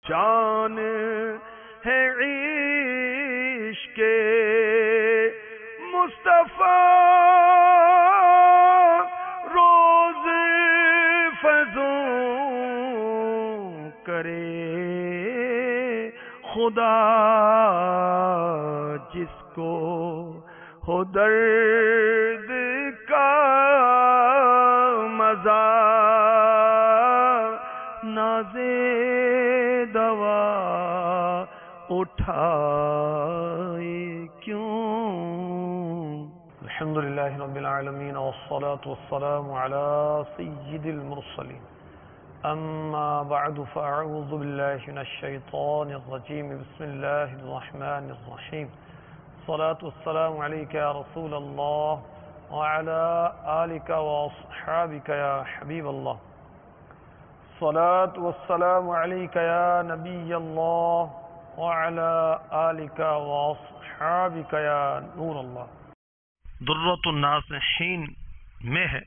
شان ہے عشق مصطفیٰ روز فضوں کرے خدا جس کو ہو درد کا مزہ نازے دوا اٹھائے کیوں. الحمدللہ رب العالمین والصلاة والسلام على سید المرسلین. اما بعد فاعوذ باللہ من الشیطان الرجیم. بسم اللہ الرحمن الرحیم. الصلاة والسلام علیک یا رسول اللہ وعلى آلک واصحابک یا حبیب اللہ. الصلاة والسلام علیک یا نبی اللہ وعلى آلک واصحابک یا نور اللہ. درۃ الناصحین میں ہے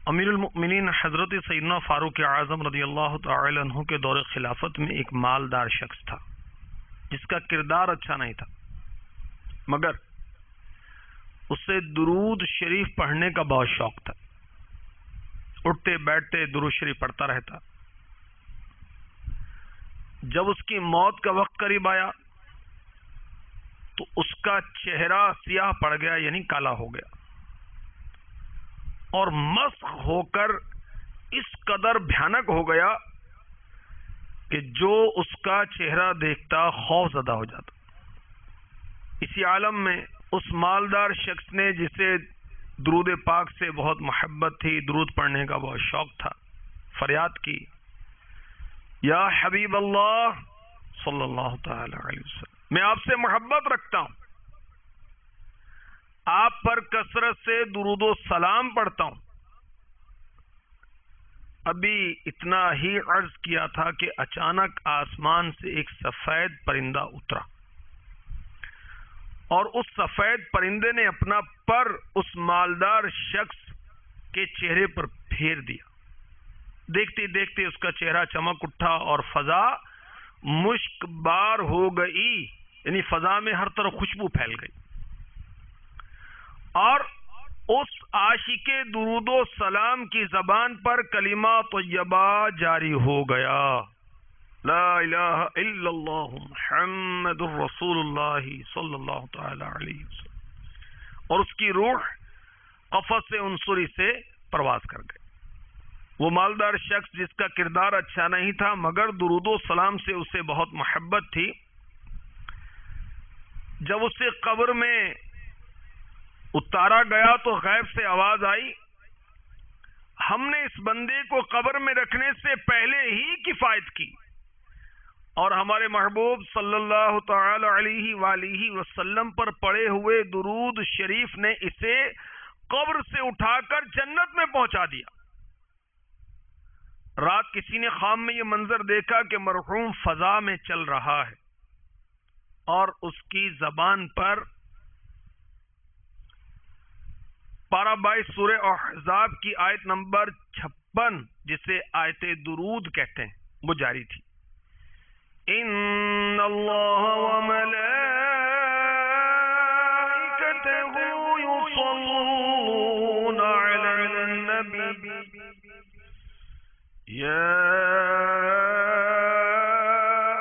امیر المؤمنین حضرت سیدنا فاروق اعظم رضی اللہ تعالی عنہ کے دور خلافت میں ایک مالدار شخص تھا جس کا کردار اچھا نہیں تھا، مگر اسے درود شریف پڑھنے کا بہت شوق تھا. اٹھتے بیٹھتے درود شریف پڑھتا رہتا. جب اس کی موت کا وقت قریب آیا تو اس کا چہرہ سیاہ پڑ گیا، یعنی کالا ہو گیا، اور مسخ ہو کر اس قدر بھیانک ہو گیا کہ جو اس کا چہرہ دیکھتا خوف زدہ ہو جاتا. اسی عالم میں اس مالدار شخص نے، جسے درود پاک سے بہت محبت تھی، درود پڑھنے کا بہت شوق تھا، فریاد کی، یا حبیب اللہ صلی اللہ تعالی علیہ وسلم، میں آپ سے محبت رکھتا ہوں، آپ پر کثرت سے درود و سلام پڑھتا ہوں. ابھی اتنا ہی عرض کیا تھا کہ اچانک آسمان سے ایک سفید پرندہ اترا، اور اس سفید پرندے نے اپنا پر اس مالدار شخص کے چہرے پر پھیر دیا. دیکھتے دیکھتے اس کا چہرہ چمک اٹھا اور فضا مشک بار ہو گئی، یعنی فضا میں ہر طرف خوشبو پھیل گئی، اور اس عاشق درود و سلام کی زبان پر کلمہ طیبہ جاری ہو گیا، لا الہ الا اللہ محمد الرسول اللہ صلی اللہ تعالی علیہ وسلم، اور اس کی روح قفص عنصری سے پرواز کر گئی. وہ مالدار شخص جس کا کردار اچھا نہیں تھا مگر درود و سلام سے اسے بہت محبت تھی، جب اسے قبر میں اتارا گیا تو غیب سے آواز آئی، ہم نے اس بندے کو قبر میں رکھنے سے پہلے ہی کفایت کی، اور ہمارے محبوب صلی اللہ تعالی علیہ وآلہ وسلم پر پڑھے ہوئے درود شریف نے اسے قبر سے اٹھا کر جنت میں پہنچا دیا. رات کسی نے خواب میں یہ منظر دیکھا کہ مرحوم فضا میں چل رہا ہے، اور اس کی زبان پر پارہ 22 سورہ احزاب کی آیت نمبر 56، جسے آیت درود کہتے ہیں، وہ جاری تھی. ان اللہ وملائکتہ یصلون علی النبی یا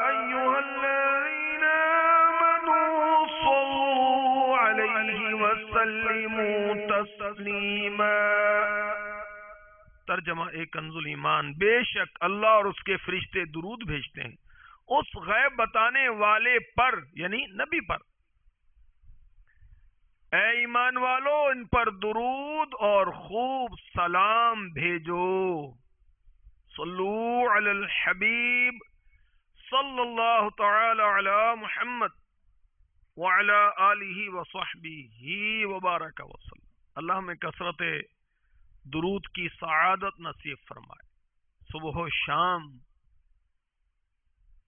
ایھا الذین آمنوا صلوا علیہ وسلموا تسلیما. ترجمہ ایک کنز ایمان، بے شک اللہ اور اس کے فرشتے درود بھیجتے ہیں اس غیب بتانے والے پر، یعنی نبی پر. اے ایمان والو، ان پر درود اور خوب سلام بھیجو. صلو علی الحبیب صلی اللہ تعالی علی محمد وعلی آلہ وصحبہ وبارک وسلم. اللہ ہمیں کثرت درود کی سعادت نصیب فرمائے. صبح و شام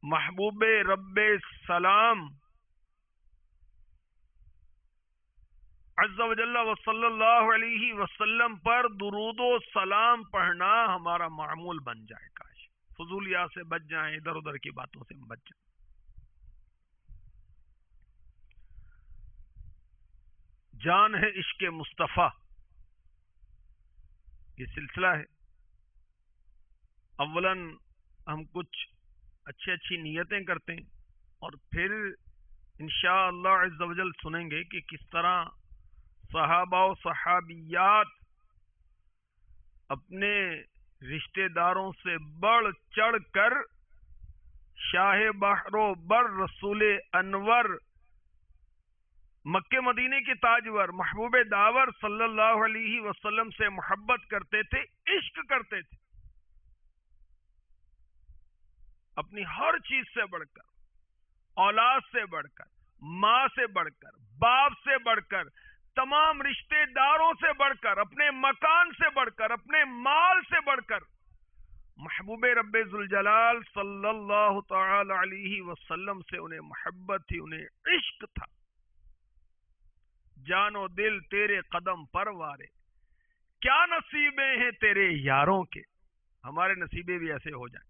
محبوب رب سلام عز و جل و صلی اللہ علیہ وسلم پر درود و سلام پڑھنا ہمارا معمول بن جائے. کاش فضولیات سے بچ جائیں، ادھر ادھر کی باتوں سے بچ جائیں۔ جان ہے عشق مصطفیٰ، یہ سلسلہ ہے۔ اولاً ہم کچھ اچھی نیتیں کرتے ہیں، اور پھر انشاءاللہ عز و جل سنیں گے کہ کس طرح صحابہ و صحابیات اپنے رشتہ داروں سے بڑھ چڑھ کر شاہ بحر و بر رسول انور مکہ مدینے کے تاجور محبوب داور صلی اللہ علیہ وسلم سے محبت کرتے تھے، عشق کرتے تھے، اپنی ہر چیز سے بڑھ کر، اولاد سے بڑھ کر، ماں سے بڑھ کر، باپ سے بڑھ کر، تمام رشتہ داروں سے بڑھ کر، اپنے مکان سے بڑھ کر، اپنے مال سے بڑھ کر محبوب رب ذوالجلال صلی اللہ تعالی علیہ وسلم سے انہیں محبت تھی، انہیں عشق تھا۔ جان و دل تیرے قدم پروارے، کیا نصیبیں ہیں تیرے یاروں کے، ہمارے نصیبے بھی ایسے ہو جائیں۔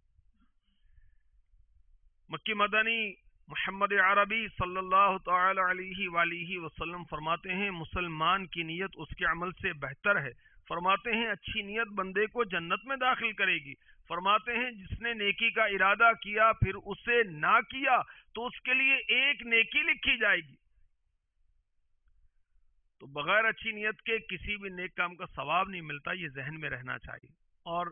مکی مدنی محمد عربی صلی اللہ تعالی علیہ وآلہ وسلم فرماتے ہیں مسلمان کی نیت اس کے عمل سے بہتر ہے۔ فرماتے ہیں اچھی نیت بندے کو جنت میں داخل کرے گی۔ فرماتے ہیں جس نے نیکی کا ارادہ کیا پھر اسے نہ کیا تو اس کے لیے ایک نیکی لکھی جائے گی۔ تو بغیر اچھی نیت کے کسی بھی نیک کام کا ثواب نہیں ملتا، یہ ذہن میں رہنا چاہیے۔ اور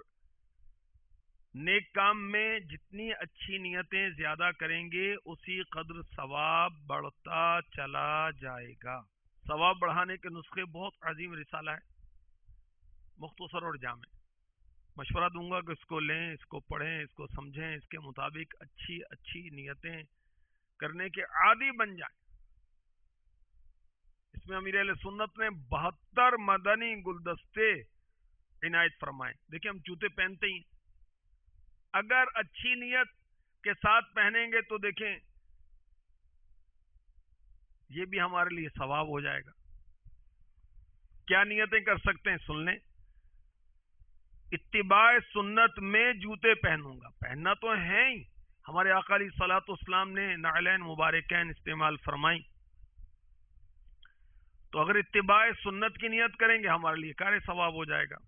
نیک کام میں جتنی اچھی نیتیں زیادہ کریں گے اسی قدر ثواب بڑھتا چلا جائے گا۔ ثواب بڑھانے کے نسخے بہت عظیم رسالہ ہے، مختصر اور جامع۔ مشورہ دوں گا کہ اس کو لیں، اس کو پڑھیں، اس کو سمجھیں، اس کے مطابق اچھی نیتیں کرنے کے عادی بن جائیں۔ اس میں امیر اہل سنت نے 72 مدنی گلدستے عنایت فرمائے۔ دیکھیں ہم جوتے پہنتے ہی، اگر اچھی نیت کے ساتھ پہنیں گے تو دیکھیں یہ بھی ہمارے لیے ثواب ہو جائے گا۔ کیا نیتیں کر سکتے ہیں سن لیں۔ اتباع سنت میں جوتے پہنوں گا، پہننا تو ہے ہی، ہمارے آقا علیہ الصلوۃ والسلام نے نعلین مبارکین استعمال فرمائی، تو اگر اتباع سنت کی نیت کریں گے ہمارے لیے کار ثواب ہو جائے گا۔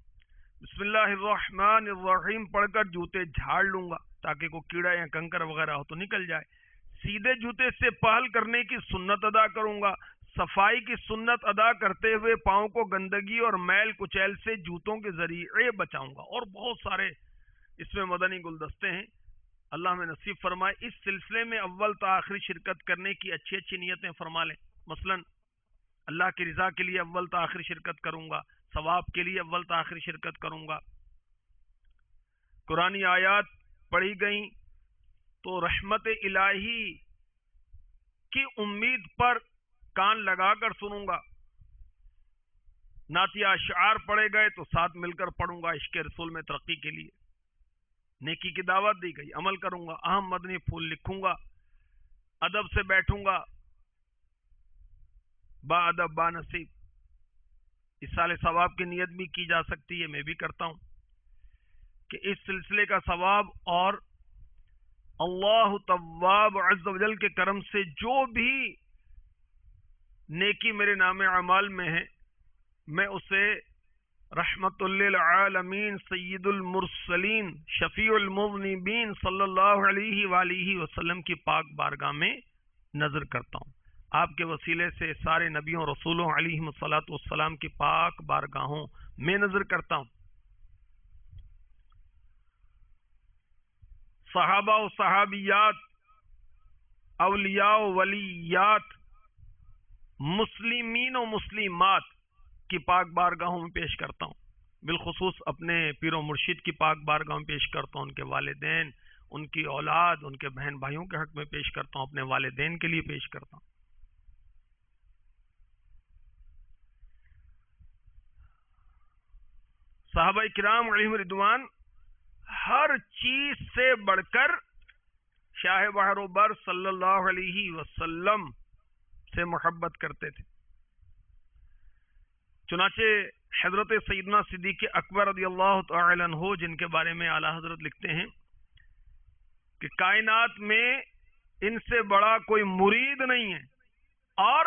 بسم اللہ الرحمن الرحیم پڑھ کر جوتے جھاڑ لوں گا تاکہ کوئی کیڑا یا کنکر وغیرہ ہو تو نکل جائے۔ سیدھے جوتے سے پہل کرنے کی سنت ادا کروں گا۔ صفائی کی سنت ادا کرتے ہوئے پاؤں کو گندگی اور میل کچیل سے جوتوں کے ذریعے بچاؤں گا۔ اور بہت سارے اس میں مدنی گلدستے ہیں، اللہ میں نصیب فرمائے۔ اس سلسلے میں اول تا آخری شرکت کرنے کی اچھی نیتیں فرما لیں۔ مثلا اللہ کی رضا کے لیے اول تا آخری شرکت کروں گا، ثواب کے لیے اول تا آخری شرکت کروں گا۔ قرآنی آیات پڑھی گئیں تو رحمت الہی کی امید پر کان لگا کر سنوں گا۔ نعتیہ اشعار پڑھے گئے تو ساتھ مل کر پڑھوں گا عشق رسول میں ترقی کے لیے۔ نیکی کی دعوت دی گئی، عمل کروں گا۔ اہم مدنی پھول لکھوں گا، ادب سے بیٹھوں گا، با ادب با نصیب۔ اس سال ثواب کی نیت بھی کی جا سکتی ہے، میں بھی کرتا ہوں کہ اس سلسلے کا ثواب، اور اللہ تواب عز و جل کے کرم سے جو بھی نیکی میرے نام اعمال میں ہے میں اسے رحمت للعالمین سید المرسلین شفیع المذنبین صلی اللہ علیہ وآلہ وسلم کی پاک بارگاہ میں نظر کرتا ہوں۔ آپ کے وسیلے سے سارے نبیوں رسولوں علیہم الصلاۃ والسلام کی پاک بارگاہوں میں نظر کرتا ہوں۔ صحابہ و صحابیات، اولیاء و ولیات، مسلمین و مسلمات کی پاک بارگاہوں میں پیش کرتا ہوں۔ بالخصوص اپنے پیر و مرشد کی پاک بارگاہوں میں پیش کرتا ہوں، ان کے والدین، ان کی اولاد، ان کے بہن بھائیوں کے حق میں پیش کرتا ہوں، اپنے والدین کے لیے پیش کرتا ہوں۔ صحابہ کرام علیہم رضوان ہر چیز سے بڑھ کر شاہ بحر و بر صلی اللہ علیہ وسلم سے محبت کرتے تھے۔ چنانچہ حضرت سیدنا صدیق اکبر رضی اللہ تعالی عنہ، جن کے بارے میں اعلیٰ حضرت لکھتے ہیں کہ کائنات میں ان سے بڑا کوئی مرید نہیں ہے اور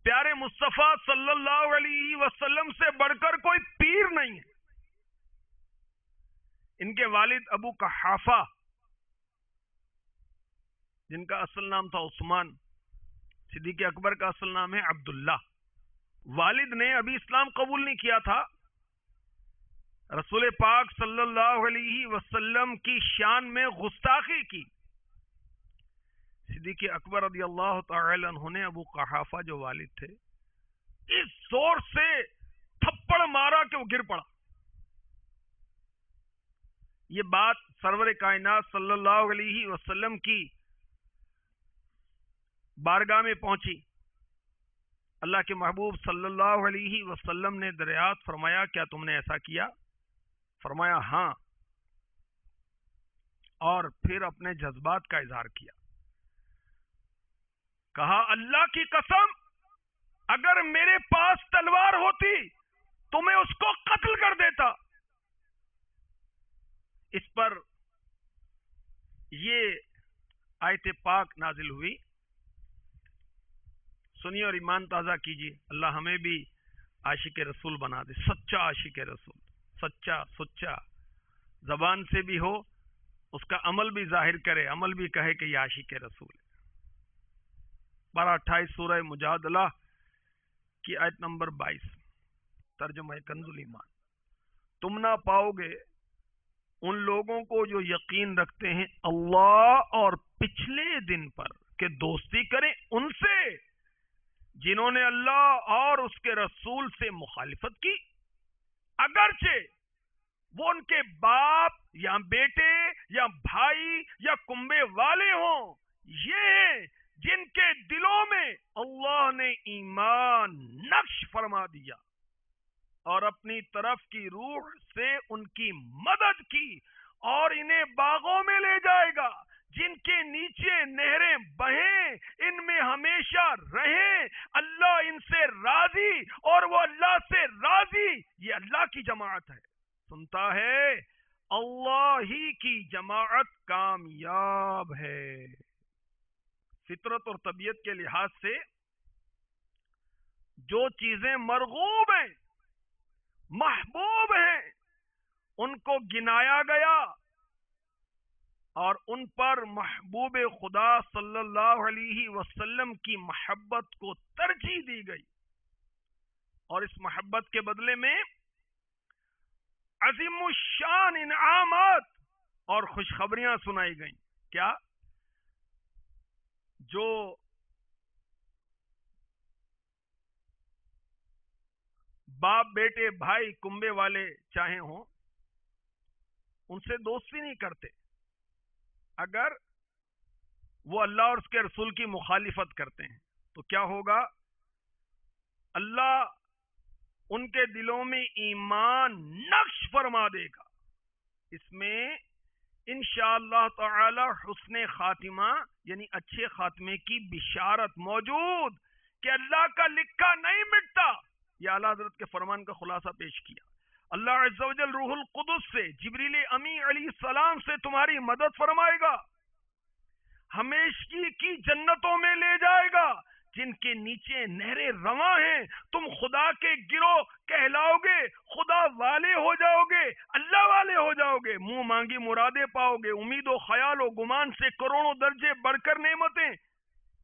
پیارے مصطفیٰ صلی اللہ علیہ وسلم سے بڑھ کر کوئی پیر نہیں ہے. ان کے والد ابو قحافہ، جن کا اصل نام تھا عثمان، صدیق اکبر کا اصل نام ہے عبداللہ. والد نے ابھی اسلام قبول نہیں کیا تھا. رسول پاک صلی اللہ علیہ وسلم کی شان میں گستاخی کی. صدیق اکبر رضی اللہ تعالی عنہ نے ابو قحافہ جو والد تھے اس زور سے تھپڑ مارا کہ وہ گر پڑا. یہ بات سرور کائنات صلی اللہ علیہ وسلم کی بارگاہ میں پہنچی. اللہ کے محبوب صلی اللہ علیہ وسلم نے دریافت فرمایا کیا تم نے ایسا کیا؟ فرمایا ہاں، اور پھر اپنے جذبات کا اظہار کیا. کہا اللہ کی قسم اگر میرے پاس تلوار ہوتی تو میں اس کو قتل کر دیتا. اس پر یہ آیت پاک نازل ہوئی. سنیے اور ایمان تازہ کیجیے. اللہ ہمیں بھی عاشق رسول بنا دے، سچا عاشق رسول، سچا سچا، زبان سے بھی ہو، اس کا عمل بھی ظاہر کرے، عمل بھی کہے کہ یہ عاشق رسول ہے. 12-28 سورہ مجادلہ کی آیت نمبر 22، ترجمہ کنز الایمان. تم نہ پاؤ گے ان لوگوں کو جو یقین رکھتے ہیں اللہ اور پچھلے دن پر کہ دوستی کریں ان سے جنہوں نے اللہ اور اس کے رسول سے مخالفت کی، اگرچہ وہ ان کے باپ یا بیٹے یا بھائی یا کنبے والے ہوں. یہ جن کے دلوں میں اللہ نے ایمان نقش فرما دیا اور اپنی طرف کی روح سے ان کی مدد کی، اور انہیں باغوں میں لے جائے گا جن کے نیچے نہریں بہیں، ان میں ہمیشہ رہیں. اللہ ان سے راضی اور وہ اللہ سے راضی. یہ اللہ کی جماعت ہے. سنتا ہے اللہ ہی کی جماعت کامیاب ہے. فطرت اور طبیعت کے لحاظ سے جو چیزیں مرغوب ہیں، محبوب ہیں، ان کو گنایا گیا اور ان پر محبوب خدا صلی اللہ علیہ وسلم کی محبت کو ترجیح دی گئی، اور اس محبت کے بدلے میں عظیم الشان انعامات اور خوشخبریاں سنائی گئیں. کیا؟ جو باپ بیٹے بھائی کنبے والے چاہے ہوں ان سے دوستی نہیں کرتے اگر وہ اللہ اور اس کے رسول کی مخالفت کرتے ہیں تو کیا ہوگا؟ اللہ ان کے دلوں میں ایمان نقش فرما دے گا. اس میں انشاءاللہ تعالی حسن خاتمہ یعنی اچھے خاتمے کی بشارت موجود کہ اللہ کا لکھا نہیں مٹتا. یہ اعلیٰ حضرت کے فرمان کا خلاصہ پیش کیا. اللہ عز و جل روح القدس سے جبریل امی علیہ السلام سے تمہاری مدد فرمائے گا، ہمیشگی کی جنتوں میں لے جائے گا جن کے نیچے نہریں رواں ہیں. تم خدا کے گروہ کہلاؤ گے، خدا والے ہو جاؤ گے، اللہ والے ہو جاؤ گے، منہ مانگی مرادیں پاؤ گے، امید و خیال و گمان سے کروڑوں درجے بڑھ کر نعمتیں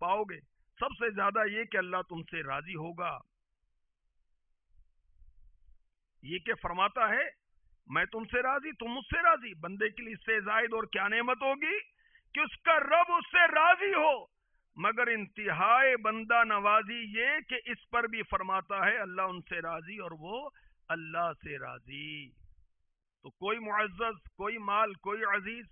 پاؤ گے. سب سے زیادہ یہ کہ اللہ تم سے راضی ہوگا. یہ کہ فرماتا ہے میں تم سے راضی تم مجھ سے راضی. بندے کے لیے اس سے زائد اور کیا نعمت ہوگی کہ اس کا رب اس سے راضی ہو، مگر انتہائی بندہ نوازی یہ کہ اس پر بھی فرماتا ہے اللہ ان سے راضی اور وہ اللہ سے راضی. تو کوئی معزز، کوئی مال، کوئی عزیز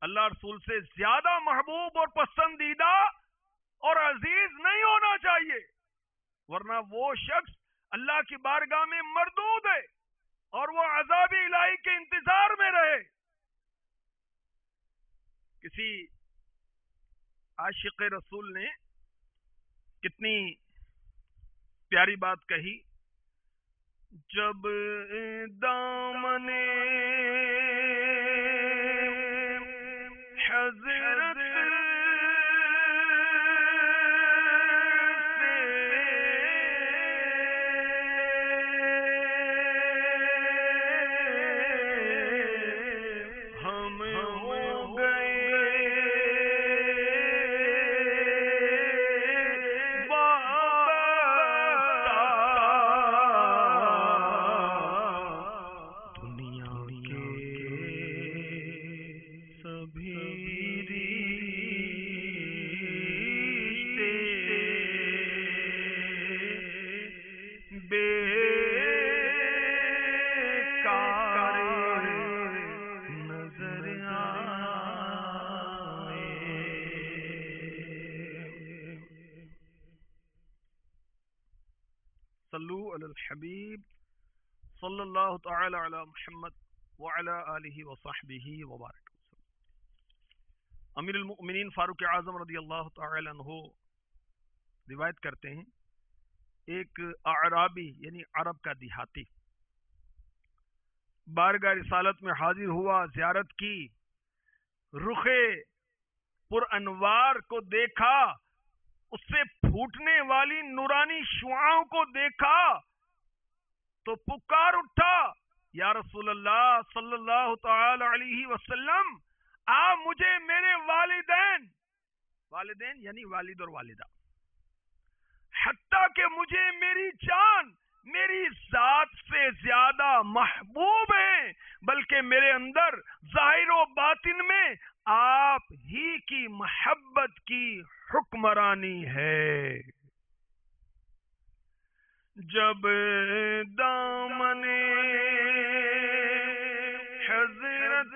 اللہ رسول سے زیادہ محبوب اور پسندیدہ اور عزیز نہیں ہونا چاہیے، ورنہ وہ شخص اللہ کی بارگاہ میں مردود ہے اور وہ عذاب الہی کے انتظار میں رہے. کسی عاشق رسول نے کتنی پیاری بات کہی، جب دامن صلو علی الحبیب صلی اللہ تعالی علی محمد وعلی آلہ وصحبہ وبارک وسلم۔ امیر المؤمنین فاروق اعظم رضی اللہ تعالی عنہ روایت کرتے ہیں، ایک اعرابی یعنی عرب کا دیہاتی بارگاہ رسالت میں حاضر ہوا، زیارت کی، رخ پر انوار کو دیکھا، اس سے پھوٹنے والی نورانی شعاؤں کو دیکھا تو پکار اٹھا، یا رسول اللہ صلی اللہ تعالی علیہ وسلم، آپ مجھے میرے والدین یعنی والد اور والدہ، حتیٰ کہ مجھے میری جان میری ذات سے زیادہ محبوب ہیں، بلکہ میرے اندر ظاہر و باطن میں آپ ہی کی محبت کی حکمرانی ہے۔ جب دامن حضرت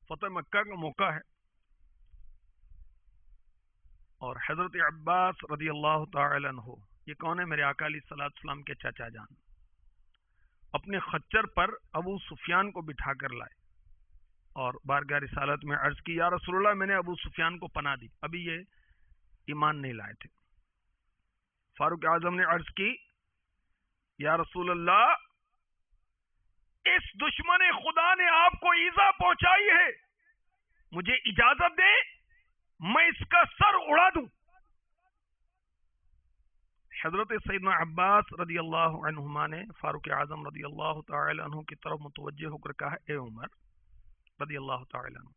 فتح مکہ کا موقع ہے اور حضرت عباس رضی اللہ تعالی عنہ، یہ کون ہے؟ میرے آقا علیہ الصلوۃ والسلام کے چچا جان، اپنے خچر پر ابو سفیان کو بٹھا کر لائے اور بارگاہ رسالت میں عرض کی، یا رسول اللہ میں نے ابو سفیان کو پناہ دی، ابھی یہ ایمان نہیں لائے تھے۔ فاروق اعظم نے عرض کی، یا رسول اللہ اس دشمن خدا نے آپ کو ایذا پہنچائی ہے، مجھے اجازت دیں میں اس کا سر اڑا دوں۔ حضرت سیدنا عباس رضی اللہ عنہما نے فاروق اعظم رضی اللہ تعالی عنہ کی طرف متوجہ ہو کر کہا، اے عمر رضی اللہ تعالی عنہ،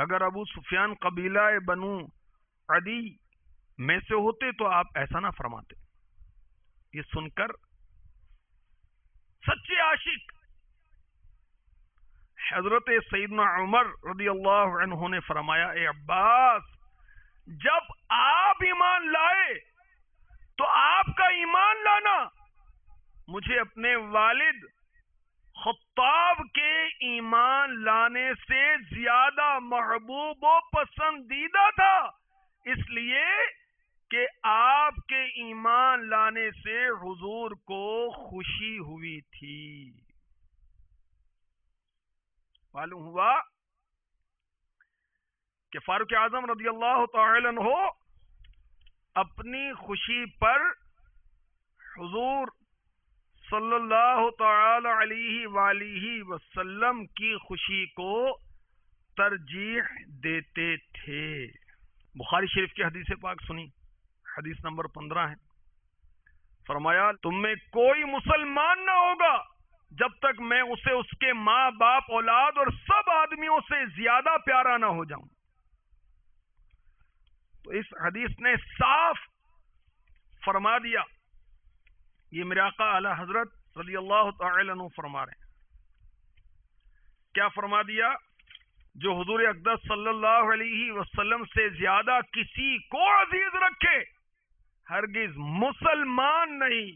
اگر ابو سفیان قبیلہ بنو عدی میں سے ہوتے تو آپ ایسا نہ فرماتے۔ یہ سن کر سچے عاشق حضرت سیدنا عمر رضی اللہ عنہ نے فرمایا، اے عباس جب آپ ایمان لائے تو آپ کا ایمان لانا مجھے اپنے والد خطاب کے ایمان لانے سے زیادہ محبوب و پسندیدہ تھا، اس لیے کہ آپ کے ایمان لانے سے حضور کو خوشی ہوئی تھی۔ معلوم ہوا کہ فاروق اعظم رضی اللہ تعالی عنہ اپنی خوشی پر حضور صلی اللہ تعالی علیہ وآلہ وسلم کی خوشی کو ترجیح دیتے تھے۔ بخاری شریف کی حدیث پاک سنی، حدیث نمبر 15 ہے، فرمایا تم میں کوئی مسلمان نہ ہوگا جب تک میں اسے اس کے ماں باپ اولاد اور سب آدمیوں سے زیادہ پیارا نہ ہو جاؤں۔ تو اس حدیث نے صاف فرما دیا، یہ میرے آقا اعلی حضرت رضی اللہ تعالی عنہ فرما رہے ہیں۔ کیا فرما دیا؟ جو حضور اقدس صلی اللہ علیہ وسلم سے زیادہ کسی کو عزیز رکھے ہرگز مسلمان نہیں۔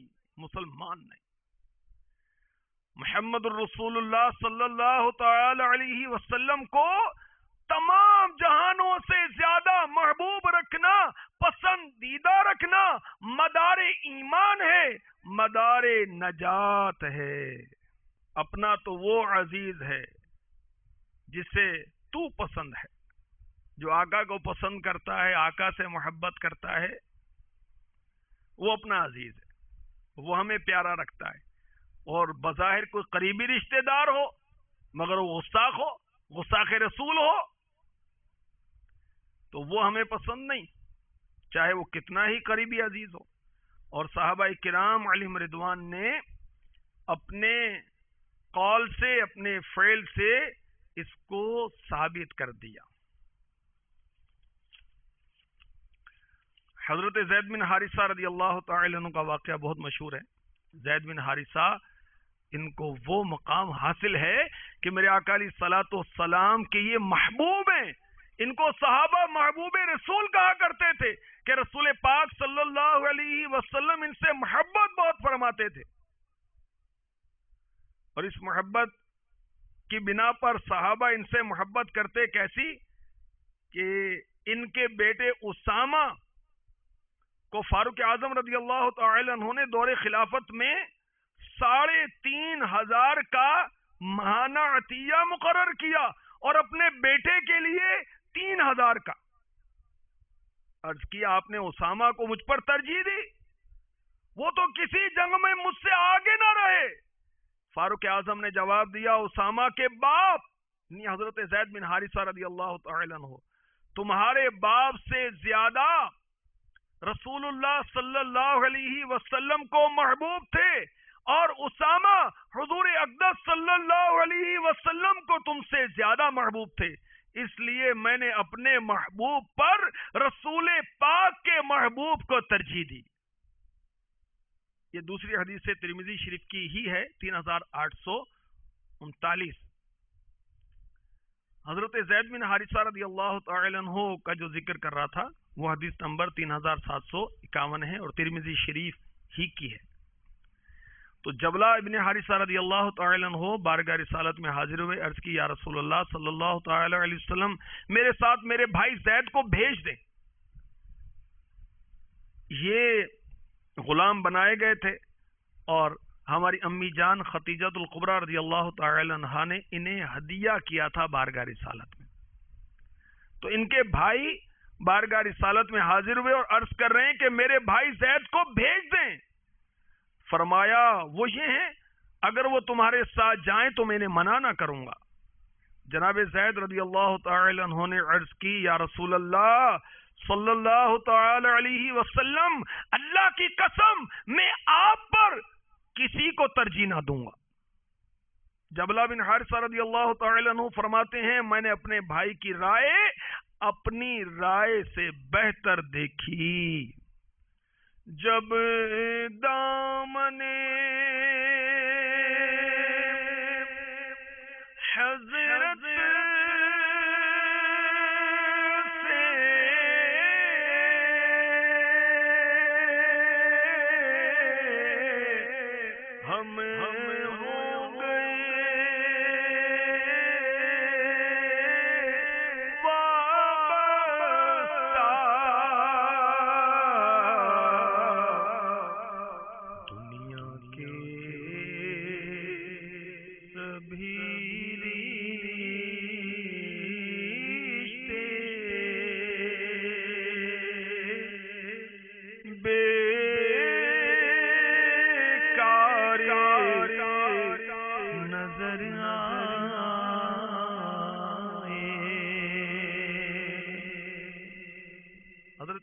محمد الرسول اللہ صلی اللہ تعالی علیہ وسلم کو تمام جہانوں سے زیادہ محبوب رکھنا، پسندیدہ رکھنا مدار ایمان ہے، مدار نجات ہے۔ اپنا تو وہ عزیز ہے جسے تو پسند ہے، جو آقا کو پسند کرتا ہے، آقا سے محبت کرتا ہے، وہ اپنا عزیز ہے، وہ ہمیں پیارا رکھتا ہے۔ اور بظاہر کوئی قریبی رشتہ دار ہو مگر وہ گستاخ رسول ہو تو وہ ہمیں پسند نہیں۔ چاہے وہ کتنا ہی قریبی عزیز ہو. اور صحابہ کرام علیہم رضوان نے اپنے قول سے، اپنے فعل سے اس کو ثابت کر دیا. حضرت زید بن حارثہ رضی اللہ تعالی عنہ کا واقعہ بہت مشہور ہے. زید بن حارثہ، ان کو وہ مقام حاصل ہے کہ میرے آقا علیہ الصلوۃ والسلام کے یہ محبوب ہیں. ان کو صحابہ محبوب رسول کہا کرتے تھے کہ رسول پاک صلی اللہ علیہ وسلم ان سے محبت بہت فرماتے تھے. اور اس محبت کی بنا پر صحابہ ان سے محبت کرتے کیسی کہ ان کے بیٹے اسامہ کو فاروق اعظم رضی اللہ تعالی عنہ نے دور خلافت میں 3,500 کا ماہانہ عطیہ مقرر کیا اور اپنے بیٹے کے لیے 3,000 کا. عرض کیا آپ نے اسامہ کو مجھ پر ترجیح دی، وہ تو کسی جنگ میں مجھ سے آگے نہ رہے. فاروق اعظم نے جواب دیا، اسامہ کے باپ یعنی حضرت زید بن حارثہ رضی اللہ تعالی عنہ تمہارے باپ سے زیادہ رسول اللہ صلی اللہ علیہ وسلم کو محبوب تھے، اور اسامہ حضور اقدس صلی اللہ علیہ وسلم کو تم سے زیادہ محبوب تھے، اس لیے میں نے اپنے محبوب پر رسول پاک کے محبوب کو ترجیح دی. یہ دوسری حدیث ترمذی شریف کی ہی ہے 3839. حضرت زید بن حارثہ رضی اللہ تعالی عنہ کا جو ذکر کر رہا تھا وہ حدیث نمبر 3751 ہے اور ترمذی شریف ہی کی ہے. تو جبلہ ابن حارثہ رضی اللہ تعالی عنہ بارگاہ رسالت میں حاضر ہوئے. عرض کی یا رسول اللہ صلی اللہ تعالی علیہ وسلم میرے ساتھ میرے بھائی زید کو بھیج دیں. یہ غلام بنائے گئے تھے اور ہماری امی جان خدیجۃ الکبریٰ رضی اللہ تعالی عنہا نے انہیں ہدیہ کیا تھا بارگاہ رسالت میں. تو ان کے بھائی بارگاہ رسالت میں حاضر ہوئے اور عرض کر رہے ہیں کہ میرے بھائی زید کو بھیج دیں. فرمایا وہ یہ ہیں اگر وہ تمہارے ساتھ جائیں تو میں انہیں منع نہ کروں گا. جناب زید رضی اللہ تعالی عنہ نے عرض کی یا رسول اللہ صلی اللہ تعالی علیہ وسلم اللہ کی قسم میں آپ پر کسی کو ترجیح نہ دوں گا. جبلہ بن حارثہ رضی اللہ تعالی عنہ فرماتے ہیں میں نے اپنے بھائی کی رائے اپنی رائے سے بہتر دیکھی. جب دامن حضرت سے ہم ہو گئے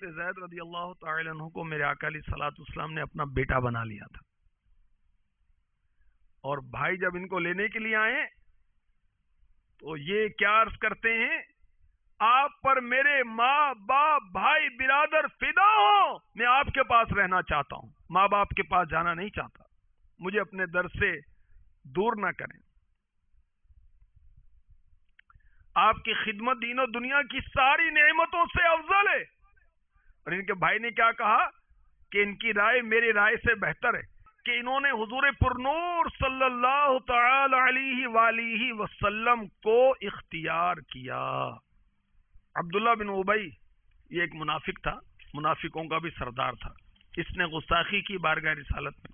زید رضی اللہ تعالی عنہ کو میرے آقا علیہ الصلوۃ والسلام نے اپنا بیٹا بنا لیا تھا. اور بھائی جب ان کو لینے کے لیے آئے تو یہ کیا عرض کرتے ہیں آپ پر میرے ماں باپ بھائی برادر فدا ہو، میں آپ کے پاس رہنا چاہتا ہوں، ماں باپ کے پاس جانا نہیں چاہتا، مجھے اپنے در سے دور نہ کریں. آپ کی خدمت دین و دنیا کی ساری نعمتوں سے افضل ہے. اور ان کے بھائی نے کیا کہا کہ ان کی رائے میری رائے سے بہتر ہے کہ انہوں نے حضور پرنور صلی اللہ تعالی علیہ وآلہ وسلم کو اختیار کیا. عبداللہ بن ابی یہ ایک منافق تھا، منافقوں کا بھی سردار تھا. اس نے گستاخی کی بارگاہ رسالت میں،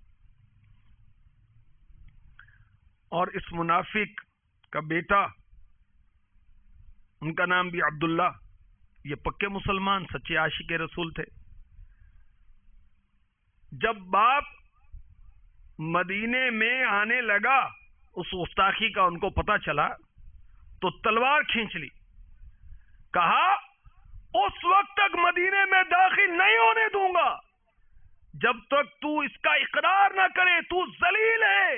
اور اس منافق کا بیٹا ان کا نام بھی عبداللہ، یہ پکے مسلمان سچے عاشق رسول تھے. جب باپ مدینے میں آنے لگا اس گستاخی کا ان کو پتا چلا تو تلوار کھینچ لی، کہا اس وقت تک مدینے میں داخل نہیں ہونے دوں گا جب تک تو اس کا اقرار نہ کرے تو ذلیل ہے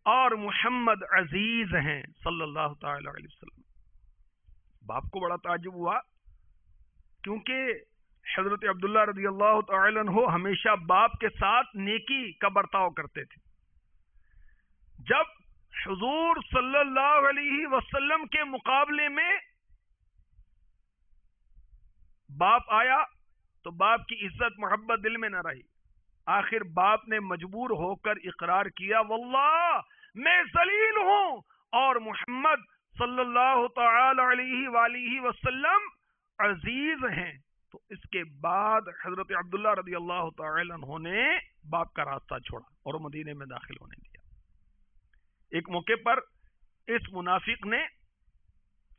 اور محمد عزیز ہیں صلی اللہ تعالی علیہ وسلم. باپ کو بڑا تعجب ہوا کیونکہ حضرت عبداللہ رضی اللہ تعالی عنہ ہمیشہ باپ کے ساتھ نیکی کا برتاؤ کرتے تھے. جب حضور صلی اللہ علیہ وسلم کے مقابلے میں باپ آیا تو باپ کی عزت محبت دل میں نہ رہی. آخر باپ نے مجبور ہو کر اقرار کیا واللہ میں ذلیل ہوں اور محمد صلی اللہ تعالی علیہ وآلہ وسلم عزیز ہیں. تو اس کے بعد حضرت عبداللہ رضی اللہ تعالی عنہ نے باپ کا راستہ چھوڑا اور مدینے میں داخل ہونے دیا. ایک موقع پر اس منافق نے،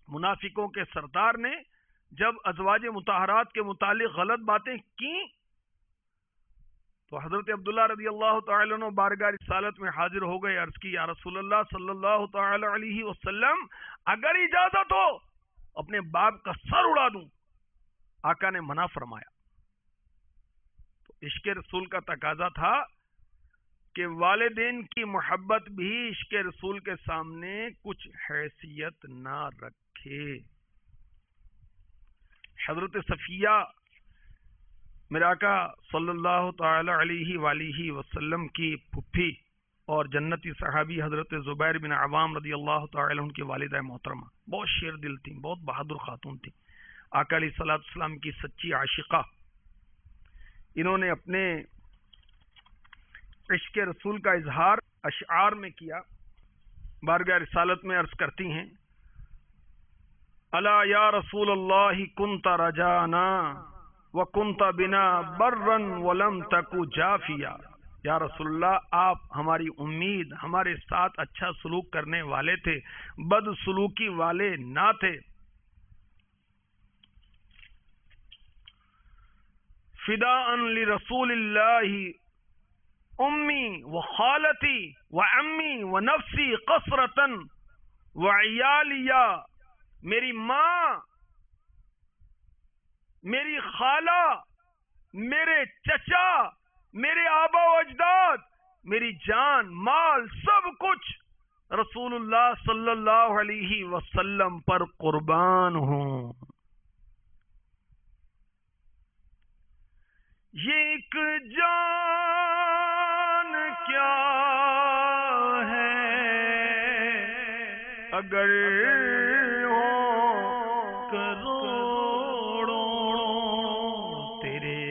منافقوں کے سردار نے جب ازواج مطہرات کے متعلق غلط باتیں کی تو حضرت عبداللہ رضی اللہ تعالی عنہ بارگاہ رسالت میں حاضر ہو گئے. عرض کی یا رسول اللہ صلی اللہ تعالی علیہ وسلم اگر اجازت ہو اپنے باپ کا سر اڑا دوں. آقا نے منع فرمایا. تو عشق رسول کا تقاضا تھا کہ والدین کی محبت بھی عشق رسول کے سامنے کچھ حیثیت نہ رکھے. حضرت صفیہ میرے آقا صلی اللہ تعالی علیہ وآلہ وسلم کی پھپھی اور جنتی صحابی حضرت زبیر بن عوام رضی اللہ تعالی عنہ کی والدہ محترمہ بہت شیر دل تھیں، بہت بہادر خاتون تھیں، آقا علیہ الصلوۃ والسلام کی سچی عاشقہ. انہوں نے اپنے عشق رسول کا اظہار اشعار میں کیا. بارگاہ رسالت میں عرض کرتی ہیں الا یا رسول اللہ کنت رجانا وکنت بنا برا ولم تک جافیا. یا رسول اللہ آپ ہماری امید، ہمارے ساتھ اچھا سلوک کرنے والے تھے، بد سلوکی والے نہ تھے. فداء لرسول اللہ امی و خالتی و امی و نفسی قصرتن و عیالیہ. میری ماں، میری خالہ، میرے چچا، میرے آبا و اجداد، میری جان مال سب کچھ رسول اللہ صلی اللہ علیہ وسلم پر قربان ہوں. یہ ایک جان کیا ہے اگر ہو کروڑوں تیرے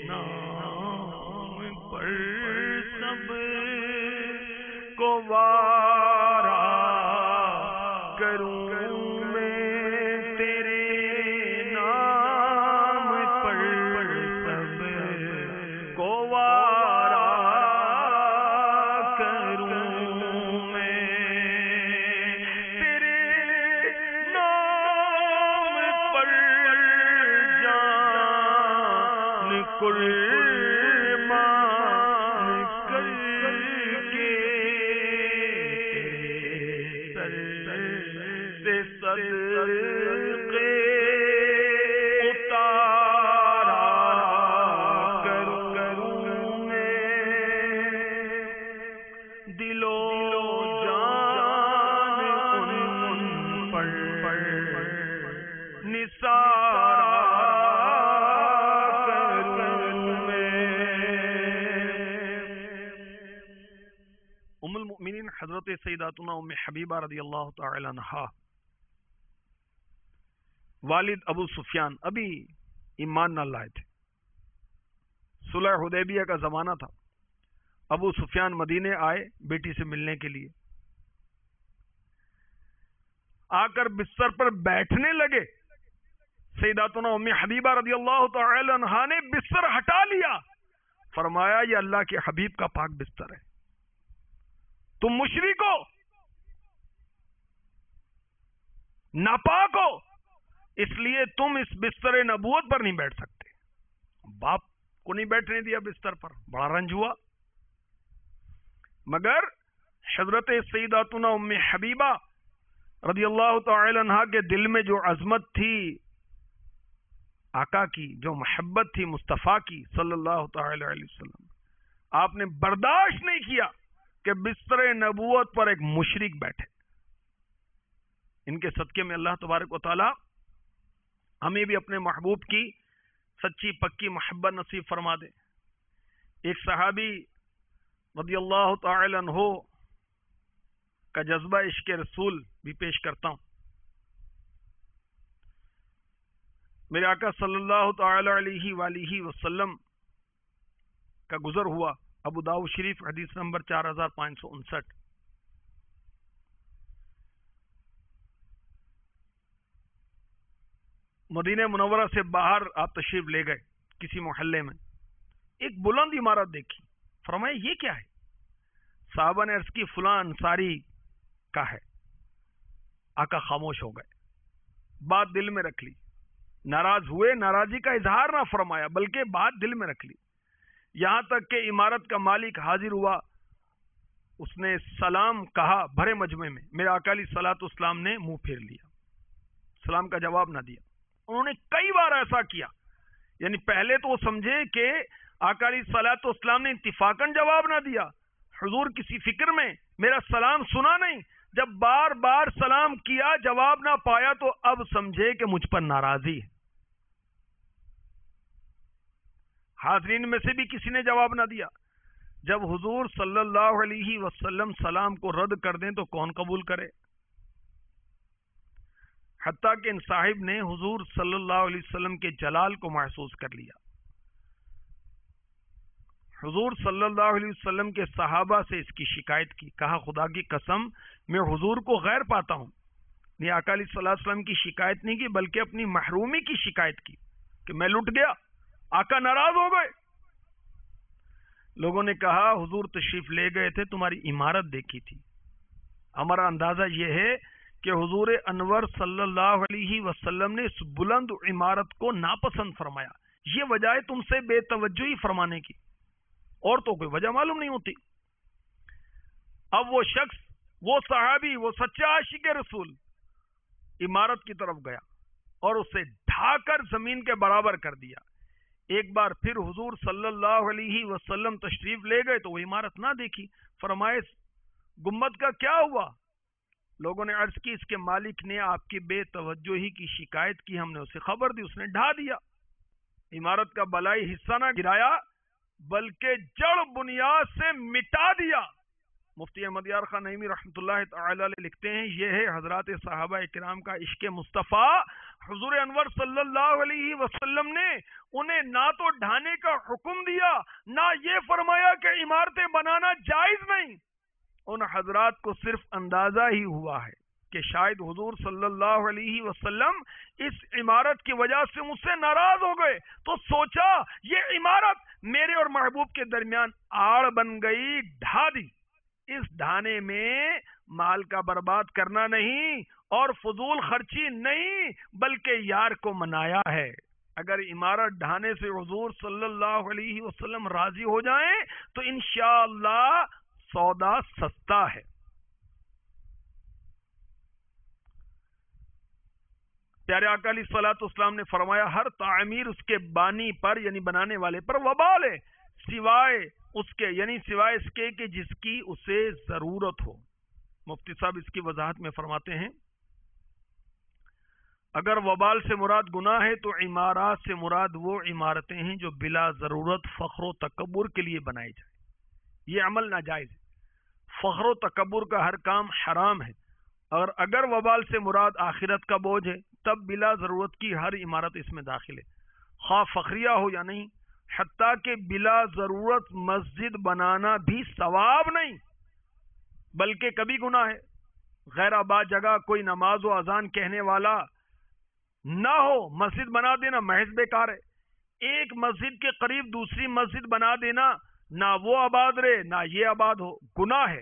نام پر سب کو وارا کروں میں تیرے نام پر سب کو وارا کروں میں تیرے نام پر جان قربان کر کے سے صدقے اتارا کروں میں دل و جان ان پر نثارا کروں میں. ام المؤمنین حضرت سیداتنا ام حبیبہ رضی اللہ تعالی عنہا والد ابو سفیان ابھی ایمان نہ لائے تھے. صلح حدیبیہ کا زمانہ تھا. ابو سفیان مدینے آئے بیٹی سے ملنے کے لیے. آ کر بستر پر بیٹھنے لگے. سیداتنا ام حبیبہ رضی اللہ تعالی عنہا نے بستر ہٹا لیا. فرمایا یہ اللہ کے حبیب کا پاک بستر ہے، تم مشرک ہو، ناپاک ہو، اس لیے تم اس بستر نبوت پر نہیں بیٹھ سکتے. باپ کو نہیں بیٹھنے دیا بستر پر، بڑا رنج ہوا. مگر حضرت سیداتنا ام حبیبہ رضی اللہ تعالی عنہا کے دل میں جو عظمت تھی آقا کی جو محبت تھی مصطفیٰ کی صلی اللہ تعالی علیہ وسلم، آپ نے برداشت نہیں کیا کہ بستر نبوت پر ایک مشرک بیٹھے۔ ان کے صدقے میں اللہ تبارک و تعالی ہمیں بھی اپنے محبوب کی سچی پکی محبت نصیب فرما دے۔ ایک صحابی رضی اللہ تعالی عنہ کا جذبہ عشق رسول بھی پیش کرتا ہوں۔ میرے آقا صلی اللہ تعالی علیہ وآلہ وسلم کا گزر ہوا، ابو داؤد شریف حدیث نمبر 4559۔ مدینہ منورہ سے باہر آپ تشریف لے گئے، کسی محلے میں ایک بلند عمارت دیکھی، فرمایا یہ کیا ہے؟ صحابہ نے عرض کی فلاں انصاری کا ہے۔ آقا خاموش ہو گئے، بات دل میں رکھ لی، ناراض ہوئے، ناراضی کا اظہار نہ فرمایا بلکہ بات دل میں رکھ لی، یہاں تک کہ عمارت کا مالک حاضر ہوا، اس نے سلام کہا بھرے مجمع میں، میرے آقا علیہ الصلوۃ والسلام نے منہ پھیر لیا، سلام کا جواب نہ دیا۔ انہوں نے کئی بار ایسا کیا، یعنی پہلے تو وہ سمجھے کہ آقا علیہ الصلوۃ والسلام نے اتفاقاً جواب نہ دیا، حضور کسی فکر میں میرا سلام سنا نہیں، جب بار بار سلام کیا جواب نہ پایا تو اب سمجھے کہ مجھ پر ناراضی ہے۔ حاضرین میں سے بھی کسی نے جواب نہ دیا۔ جب حضور صلی اللہ علیہ وسلم سلام کو رد کر دیں تو کون قبول کرے؟ حتیٰ کہ ان صاحب نے حضور صلی اللہ علیہ وسلم کے جلال کو محسوس کر لیا۔ حضور صلی اللہ علیہ وسلم کے صحابہ سے اس کی شکایت کی، کہا خدا کی قسم میں حضور کو غیر پاتا ہوں۔ نے آقا علیہ الصلوۃ والسلام کی شکایت نہیں کی بلکہ اپنی محرومی کی شکایت کی کہ میں لٹ گیا، آقا ناراض ہو گئے۔ لوگوں نے کہا حضور تشریف لے گئے تھے، تمہاری عمارت دیکھی تھی، ہمارا اندازہ یہ ہے کہ حضور انور صلی اللہ علیہ وسلم نے اس بلند عمارت کو ناپسند فرمایا، یہ وجہ ہے تم سے بے توجہی فرمانے کی، اور تو کوئی وجہ معلوم نہیں ہوتی۔ اب وہ شخص، وہ صحابی، وہ سچا عاشق رسول عمارت کی طرف گیا اور اسے ڈھا کر زمین کے برابر کر دیا۔ ایک بار پھر حضور صلی اللہ علیہ وسلم تشریف لے گئے تو وہ عمارت نہ دیکھی، فرمائے گنبد کا کیا ہوا؟ لوگوں نے عرض کی اس کے مالک نے آپ کی بے توجہی کی شکایت کی، ہم نے اسے خبر دی، اس نے ڈھا دیا۔ عمارت کا بلائی حصہ نہ گرایا بلکہ جڑ بنیاد سے مٹا دیا۔ مفتی احمد یار خان نعیمی رحمۃ اللہ تعالی علیہ لکھتے ہیں یہ ہے حضرات صحابہ کرام کا عشق مصطفیٰ۔ حضور انور صلی اللہ علیہ وسلم نے انہیں نہ تو ڈھانے کا حکم دیا، نہ یہ فرمایا کہ عمارتیں بنانا جائز نہیں۔ ان حضرات کو صرف اندازہ ہی ہوا ہے کہ شاید حضور صلی اللہ علیہ وسلم اس عمارت کی وجہ سے مجھ سے ناراض ہو گئے، تو سوچا یہ عمارت میرے اور محبوب کے درمیان آڑ بن گئی، ڈھا دی۔ اس ڈھانے میں مال کا برباد کرنا نہیں اور فضول خرچی نہیں بلکہ یار کو منایا ہے۔ اگر عمارت ڈھانے سے حضور صلی اللہ علیہ وسلم راضی ہو جائیں تو انشاءاللہ سودا سستا ہے۔ پیارے آقا علیہ الصلوۃ والسلام نے فرمایا ہر تعمیر اس کے بانی پر یعنی بنانے والے پر وبال ہے، سوائے اس کے کہ جس کی اسے ضرورت ہو۔ مفتی صاحب اس کی وضاحت میں فرماتے ہیں اگر وبال سے مراد گناہ ہے تو عمارات سے مراد وہ عمارتیں ہیں جو بلا ضرورت فخر و تکبر کے لیے بنائی جائے، یہ عمل ناجائز ہے۔ فخر و تکبر کا ہر کام حرام ہے، اور اگر وبال سے مراد آخرت کا بوجھ ہے تب بلا ضرورت کی ہر عمارت اس میں داخل ہے، خواہ فخریہ ہو یا نہیں۔ حتیٰ کہ بلا ضرورت مسجد بنانا بھی ثواب نہیں بلکہ کبھی گناہ ہے۔ غیر آباد جگہ کوئی نماز و اذان کہنے والا نہ ہو، مسجد بنا دینا محض بیکار ہے۔ ایک مسجد کے قریب دوسری مسجد بنا دینا، نہ وہ آباد رہے نہ یہ آباد ہو، گناہ ہے۔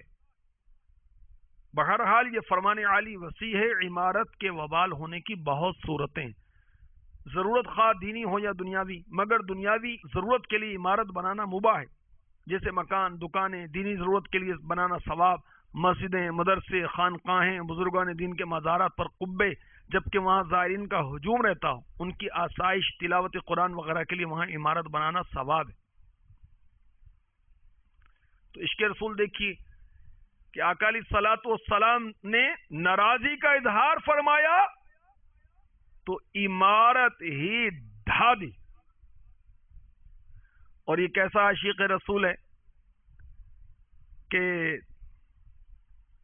بہرحال یہ فرمان عالی وسیع ہے، عمارت کے وبال ہونے کی بہت صورتیں، ضرورت خواہ دینی ہو یا دنیاوی، مگر دنیاوی ضرورت کے لیے عمارت بنانا مباح ہے، جیسے مکان، دکانیں، دینی ضرورت کے لیے بنانا ثواب، مسجدیں، مدرسے، خانقاہیں، بزرگان دین کے مزارات پر قبے، جبکہ وہاں زائرین کا ہجوم رہتا ہو، ان کی آسائش، تلاوت قرآن وغیرہ کے لیے وہاں عمارت بنانا ثواب ہے۔ تو عشق رسول دیکھیے کہ آقا علیہ الصلوۃ والسلام نے ناراضی کا اظہار فرمایا تو عمارت ہی ڈھا دی۔ اور یہ کیسا عاشق رسول ہے کہ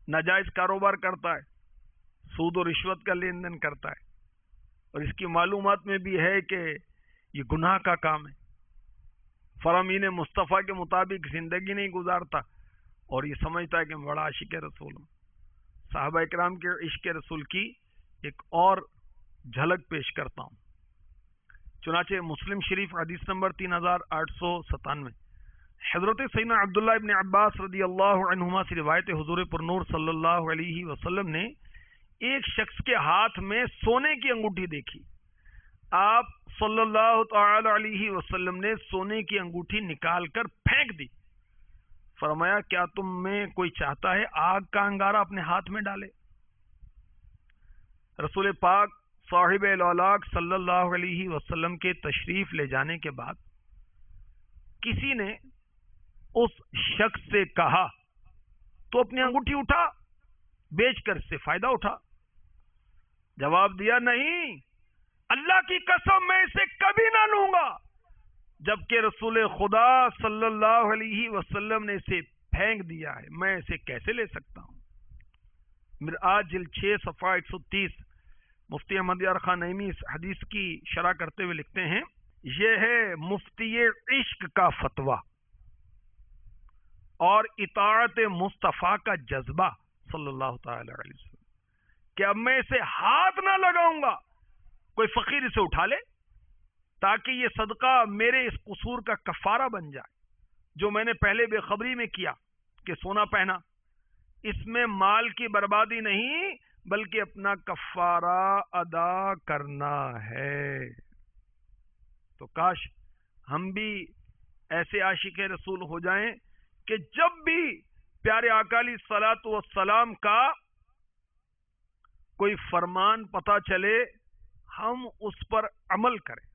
ناجائز کاروبار کرتا ہے، سود و رشوت کا لین دین کرتا ہے، اور اس کی معلومات میں بھی ہے کہ یہ گناہ کا کام ہے، فرامین مصطفیٰ کے مطابق زندگی نہیں گزارتا، اور یہ سمجھتا ہے کہ میں بڑا عاشق رسول ہوں۔ صحابہ اکرام کے عشق رسول کی ایک اور جھلک پیش کرتا ہوں۔ چنانچہ مسلم شریف حدیث نمبر 3897، حضرت سیدنا عبداللہ ابن عباس رضی اللہ عنہما سے روایت، حضور پر نور صلی اللہ علیہ وسلم نے ایک شخص کے ہاتھ میں سونے کی انگوٹھی دیکھی۔ آپ صلی اللہ تعالی علیہ وسلم نے سونے کی انگوٹھی نکال کر پھینک دی۔ فرمایا کیا تم میں کوئی چاہتا ہے آگ کا انگارہ اپنے ہاتھ میں ڈالے؟ رسول پاک صاحب الاولاق صلی اللہ علیہ وسلم کے تشریف لے جانے کے بعد کسی نے اس شخص سے کہا تو اپنی انگوٹھی اٹھا، بیچ کر اس سے فائدہ اٹھا۔ جواب دیا نہیں، اللہ کی قسم میں اسے کبھی نہ لوں گا، جبکہ رسول خدا صلی اللہ علیہ وسلم نے اسے پھینک دیا ہے، میں اسے کیسے لے سکتا ہوں؟ مرآت جلد 6 صفحہ 130، مفتی احمد یار خان نعیمی اس حدیث کی شرح کرتے ہوئے لکھتے ہیں، یہ ہے مفتی عشق کا فتویٰ اور اطاعت مصطفیٰ کا جذبہ صلی اللہ تعالی علیہ وسلم کہ اب میں اسے ہاتھ نہ لگاؤں گا، کوئی فقیر اسے اٹھا لے تاکہ یہ صدقہ میرے اس قصور کا کفارہ بن جائے جو میں نے پہلے بے خبری میں کیا کہ سونا پہنا۔ اس میں مال کی بربادی نہیں بلکہ اپنا کفارہ ادا کرنا ہے۔ تو کاش ہم بھی ایسے عاشق رسول ہو جائیں کہ جب بھی پیارے آقا علیہ الصلوۃ والسلام کا کوئی فرمان پتہ چلے ہم اس پر عمل کریں۔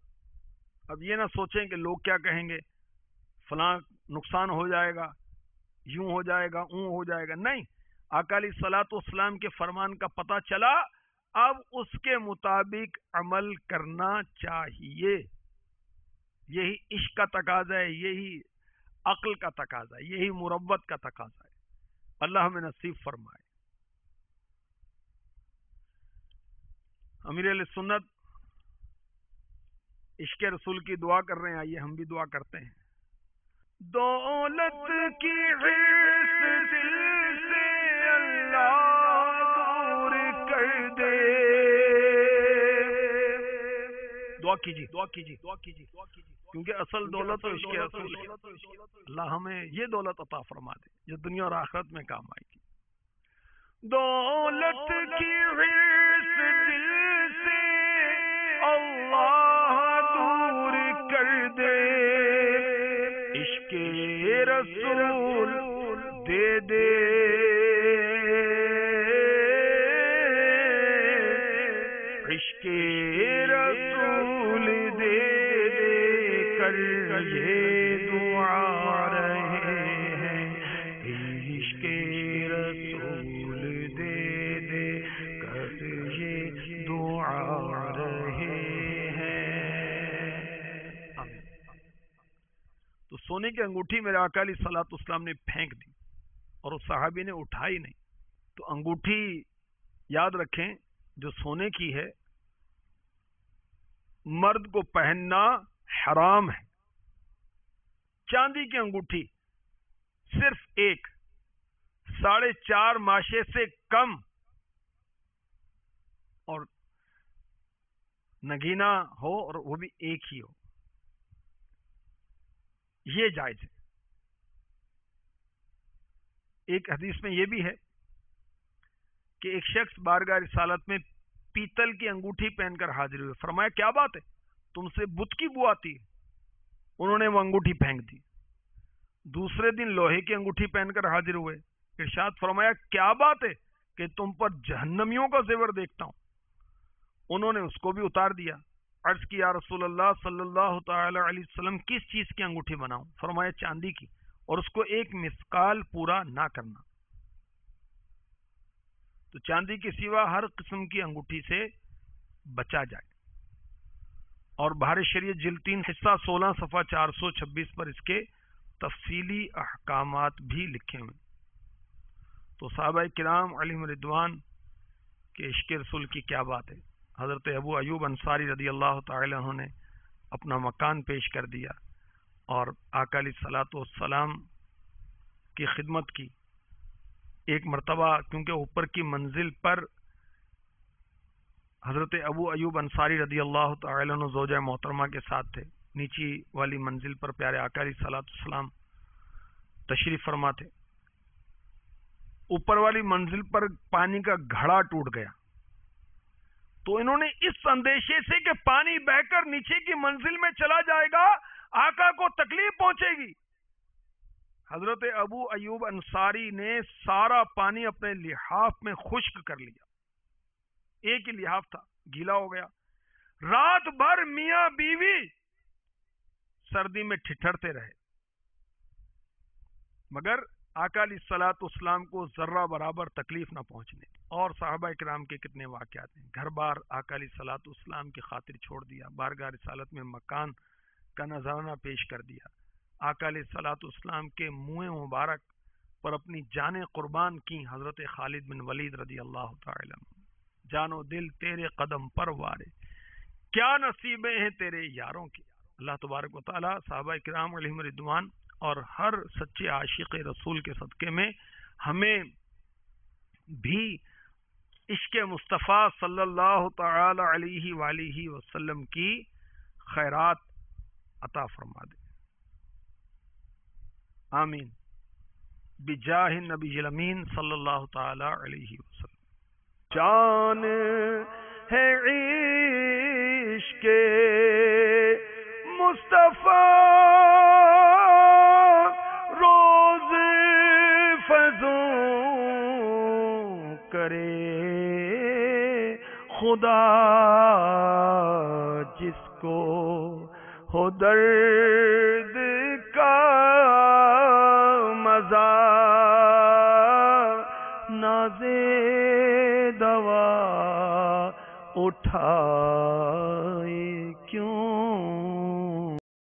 اب یہ نہ سوچیں کہ لوگ کیا کہیں گے، فلاں نقصان ہو جائے گا، یوں ہو جائے گا، اون ہو جائے گا، نہیں، آقا علیہ الصلوۃ والسلام کے فرمان کا پتہ چلا، اب اس کے مطابق عمل کرنا چاہیے۔ یہی عشق کا تقاضا ہے، یہی عقل کا تقاضا ہے، یہی مروت کا تقاضا ہے۔ اللہ ہمیں نصیب فرمائے۔ امیر علیہ سنت عشق رسول کی دعا کر رہے ہیں، آئیے ہم بھی دعا کرتے ہیں۔ دولت کی حرص دل سے اللہ دور کر دے۔ دعا کیجیے، دعا کیجیے، دعا کیجیے، کیونکہ اصل دولت تو عشق رسول ہے۔ اللہ ہمیں یہ دولت عطا فرما دے جو دنیا اور آخرت میں کام آئے گی۔ دولت کی حرص دل سے اللہ دور کر دے، عشق رسول دے دے، عشق رسول دے دے کر یہ دعا رہے ہیں، عشق رسول دے دے کر یہ دعا رہے ہیں۔ تو سونے کی انگوٹھی میرے آقا علیہ الصلوۃ والسلام نے پھینک دی اور اس صحابی نے اٹھائی نہیں۔ تو انگوٹھی یاد رکھیں جو سونے کی ہے مرد کو پہننا حرام ہے۔ چاندی کی انگوٹھی صرف ایک 4.5 ماشے سے کم اور نگینا ہو اور وہ بھی ایک ہی ہو، یہ جائز ہے۔ ایک حدیث میں یہ بھی ہے کہ ایک شخص بارگاہ رسالت میں پیتل کی انگوٹھی پہن کر حاضر ہوئے، فرمایا کیا بات ہے، تم سے بت کی بو آتی ہے؟ انہوں نے وہ انگوٹھی پھینک دی۔ دوسرے دن لوہے کی انگوٹھی پہن کر حاضر ہوئے، ارشاد فرمایا کیا بات ہے کہ تم پر جہنمیوں کا زیور دیکھتا ہوں. انہوں نے اس کو بھی اتار دیا. عرض کی یا رسول اللہ صلی اللہ تعالی علیہ وسلم کس چیز کی انگوٹھی بناؤں؟ فرمایا چاندی کی، اور اس کو ایک مثقال پورا نہ کرنا. تو چاندی کے سوا ہر قسم کی انگوٹھی سے بچا جائے. اور بہار شریعت جلد 3 حصہ 16 صفحہ 426 پر اس کے تفصیلی احکامات بھی لکھے ہوئے. تو صحابہ کرام علیہم رضوان کے عشق رسول کی کیا بات ہے. حضرت ابو ایوب انصاری رضی اللہ تعالی عنہ نے اپنا مکان پیش کر دیا اور آقا علیہ الصلوۃ والسلام کی خدمت کی. ایک مرتبہ کیونکہ اوپر کی منزل پر حضرت ابو ایوب انصاری رضی اللہ تعالی عنہ زوجہ محترمہ کے ساتھ تھے، نیچی والی منزل پر پیارے آقا علیہ الصلوۃ والسلام تشریف فرما تھے. اوپر والی منزل پر پانی کا گھڑا ٹوٹ گیا. تو انہوں نے اس اندیشے سے کہ پانی بہ کر نیچے کی منزل میں چلا جائے گا، آقا کو تکلیف پہنچے گی، حضرت ابو ایوب انصاری نے سارا پانی اپنے لحاف میں خشک کر لیا. ایک ہی لحاف تھا، گیلا ہو گیا. رات بھر میاں بیوی سردی میں ٹھٹھرتے رہے، مگر آقا علیہ الصلوۃ والسلام کو ذرہ برابر تکلیف نہ پہنچنے. اور صحابہ کرام کے کتنے واقعات ہیں. گھر بار آقا علیہ الصلوۃ والسلام کی خاطر چھوڑ دیا، بارگاہ رسالت میں مکان کا نذرانہ پیش کر دیا. آقا علیہ الصلوۃ والسلام کے منہ مبارک پر اپنی جانیں قربان کی. حضرت خالد بن ولید رضی اللہ تعالی عنہ، جان و دل تیرے قدم پر وارے، کیا نصیبیں ہیں تیرے یاروں کی. اللہ تبارک و تعالی صحابہ کرام علیہم رضوان اور ہر سچے عاشق رسول کے صدقے میں ہمیں بھی عشق مصطفیٰ صلی اللہ تعالی علیہ وآلہ وسلم کی خیرات عطا فرما دے. آمین بجاہ نبی الامین صلی اللہ تعالی علیہ وسلم. جان ہے عشق مصطفیٰ روز فضوں کرے خدا، جس کو ہو درد کا مزہ نازے دوا اٹھائے کیوں